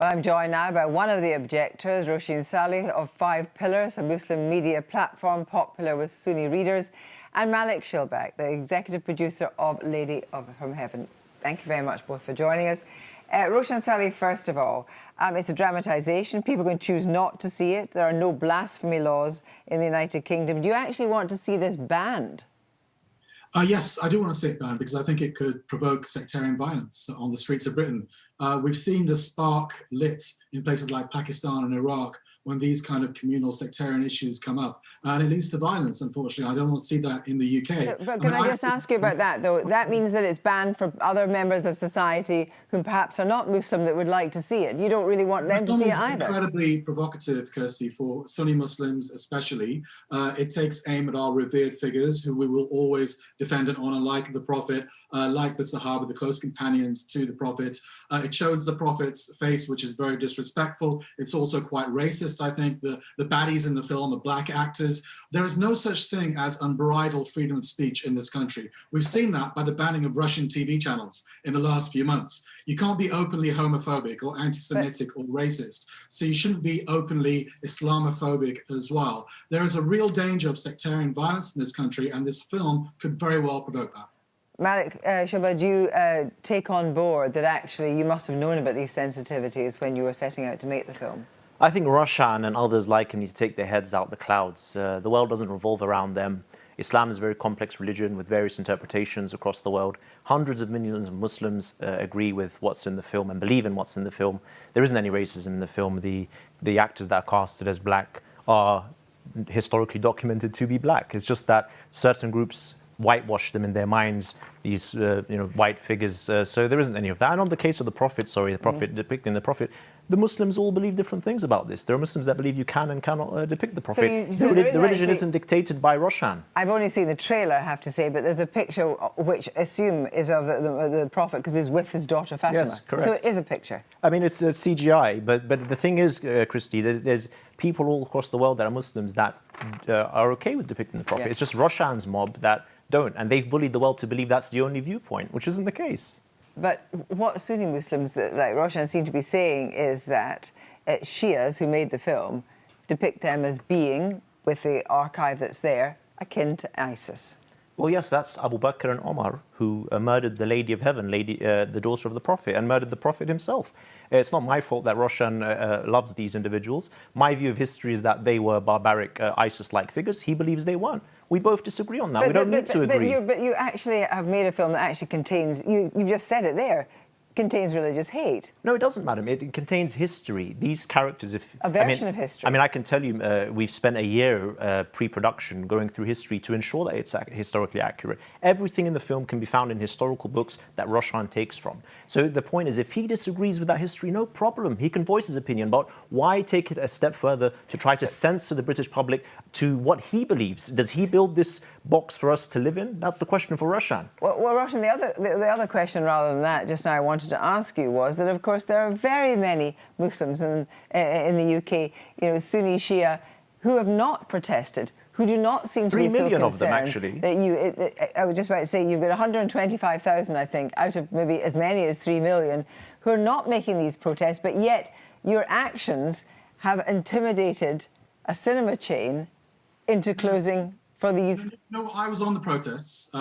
Well, I'm joined now by one of the objectors, Roshan Salih of Five Pillars, a Muslim media platform popular with Sunni readers, and Malik Shilbak, the executive producer of Lady from Heaven. Thank you very much both for joining us. Roshan Salih, first of all, it's a dramatisation. People can choose not to see it. There are no blasphemy laws in the United Kingdom. Do you actually want to see this banned? Yes, I do want to see it banned because I think it could provoke sectarian violence on the streets of Britain. We've seen the spark lit in places like Pakistan and Iraq when these kind of communal sectarian issues come up. And it leads to violence, unfortunately. I don't want to see that in the UK. But can I just ask you about that, though? That means that it's banned for other members of society who perhaps are not Muslim that would like to see it. You don't really want them to see it either. It's incredibly provocative, Kirsty, for Sunni Muslims especially. It takes aim at our revered figures who we will always defend and honour, like the Prophet, like the Sahaba, the close companions to the Prophet. It shows the Prophet's face, which is very disrespectful. It's also quite racist, I think. The baddies in the film are black actors. There is no such thing as unbridled freedom of speech in this country. We've seen that by the banning of Russian TV channels in the last few months. You can't be openly homophobic or anti-Semitic or racist, so you shouldn't be openly Islamophobic as well. There is a real danger of sectarian violence in this country, and this film could very well provoke that. Malik Shilbak, do you take on board that actually you must have known about these sensitivities when you were setting out to make the film? I think Roshan and others like him need to take their heads out the clouds. The world doesn't revolve around them. Islam is a very complex religion with various interpretations across the world. Hundreds of millions of Muslims agree with what's in the film and believe in what's in the film. There isn't any racism in the film. The actors that are casted as black are historically documented to be black. It's just that certain groups whitewash them in their minds, these white figures. So there isn't any of that. And on the case of the Prophet, depicting the Prophet, the Muslims all believe different things about this. There are Muslims that believe you can and cannot depict the Prophet. The religion isn't dictated by Roshan. I've only seen the trailer, I have to say, but there's a picture which I assume is of the Prophet because he's with his daughter Fatima. Yes, correct. So it is a picture. I mean, it's CGI, but the thing is, Christy, there's people all across the world that are Muslims that are okay with depicting the Prophet. Yeah. It's just Roshan's mob that don't, and they've bullied the world to believe that's the only viewpoint, which isn't the case. But what Sunni Muslims like Roshan seem to be saying is that Shias who made the film depict them as being, with the archive that's there, akin to ISIS. Well, yes, that's Abu Bakr and Omar who murdered the Lady of Heaven, the daughter of the Prophet, and murdered the Prophet himself. It's not my fault that Roshan loves these individuals. My view of history is that they were barbaric ISIS-like figures. He believes they weren't. We both disagree on that. We don't need to agree. But you actually have made a film that actually contains, you just said it there, contains religious hate. No, it doesn't, madam. It contains history. These characters, a version of history. I mean, I can tell you, we've spent a year pre-production going through history to ensure that it's historically accurate. Everything in the film can be found in historical books that Roshan takes from. So the point is, if he disagrees with that history, no problem. He can voice his opinion, but why take it a step further to try to censor the British public to what he believes? Does he build this box for us to live in? That's the question for Roshan. Well, Roshan, the other question, rather than that, just now I wanted to ask you was that, of course, there are very many Muslims in the UK, Sunni, Shia, who have not protested, who do not seem to be so concerned. 3 million of them, actually. That I was just about to say, you've got 125,000, I think, out of maybe as many as 3 million, who are not making these protests, but yet your actions have intimidated a cinema chain into closing for these. No, I was on the protests.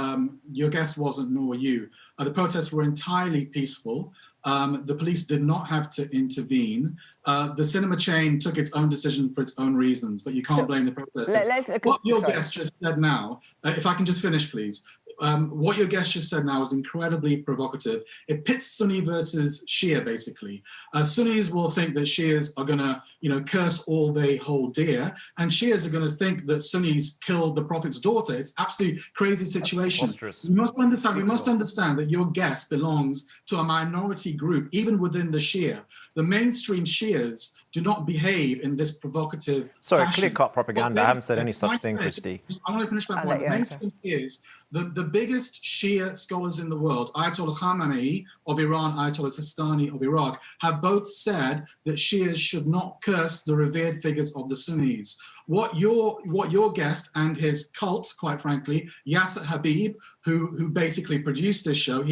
Your guest wasn't, nor were you. The protests were entirely peaceful. The police did not have to intervene. The cinema chain took its own decision for its own reasons, but you can't blame the protesters. What your guest just said now, if I can just finish, please. What your guest just said now is incredibly provocative. It pits Sunni versus Shia, basically. Sunnis will think that Shias are going to, curse all they hold dear, and Shias are going to think that Sunnis killed the Prophet's daughter. It's absolutely crazy situation. We must understand that your guest belongs to a minority group, even within the Shia. The mainstream Shias do not behave in this provocative fashion. Clear-cut propaganda. I haven't said any such thing, Christy. I want to finish my point. The mainstream Shias, the biggest Shia scholars in the world, Ayatollah Khamenei of Iran, Ayatollah Sistani of Iraq, have both said that Shias should not curse the revered figures of the Sunnis. What your guest and his cult, quite frankly, Yasser Habib, who basically produced this show,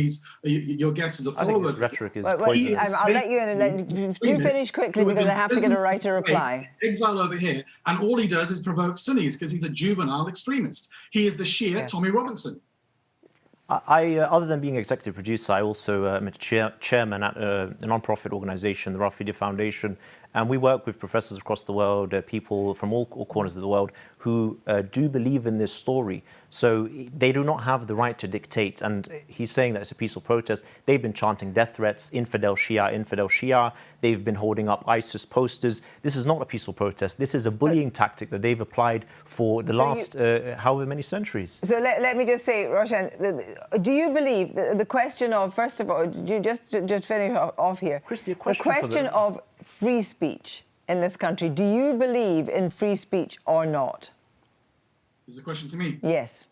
your guest is a follower. I think his rhetoric is poisonous. I'll let you in and do finish quickly because I have to get a right to reply. Exile over here, and all he does is provoke Sunnis because he's a juvenile extremist. He is the Shia Tommy Robinson. Other than being executive producer, I also am a chairman at a non-profit organization, the Rafidi Foundation, and we work with professors across the world, people from all corners of the world who do believe in this story. So they do not have the right to dictate, and he's saying that it's a peaceful protest. They've been chanting death threats, infidel Shia, infidel Shia. They've been holding up ISIS posters. This is not a peaceful protest. This is a bullying tactic that they've applied for the last however many centuries. So let me just say, Roshan, do you believe the question of, first of all, you just finish off here, Christy, the question of free speech in this country, do you believe in free speech or not? Is the question to me? Yes.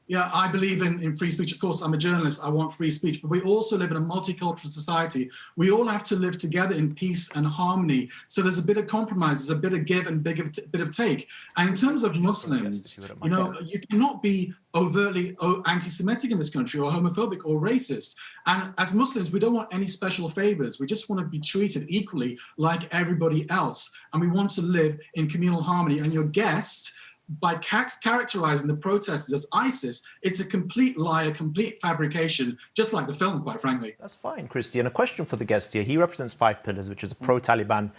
Yeah, I believe in free speech. Of course, I'm a journalist. I want free speech. But we also live in a multicultural society. We all have to live together in peace and harmony. So there's a bit of compromise, there's a bit of give and bit of take. And in terms of Muslims, you know, you cannot be overtly anti-Semitic in this country or homophobic or racist. And as Muslims, we don't want any special favors. We just want to be treated equally like everybody else. And we want to live in communal harmony. And your guest, by characterizing the protesters as ISIS, it's a complete lie, a complete fabrication, just like the film, quite frankly. That's fine, Christy. And a question for the guest here. He represents Five Pillars, which is a pro-Taliban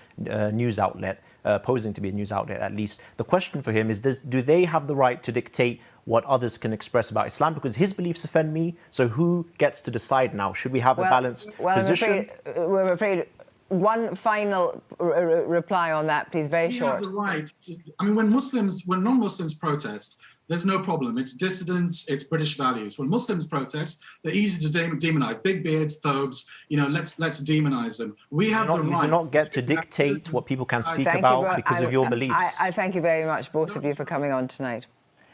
news outlet, posing to be a news outlet at least. The question for him is, do they have the right to dictate what others can express about Islam? Because his beliefs offend me, so who gets to decide now? Should we have a balanced position? We're afraid one final reply on that, please, very short. You have the right to, I mean, when non-Muslims protest, there's no problem. It's dissidents, it's British values. When Muslims protest, they're easy to demonize. Big beards, thobes, you know, let's demonize them. We have the right. You do not get to dictate what people can speak about because of your beliefs. I thank you very much, both of you, for coming on tonight.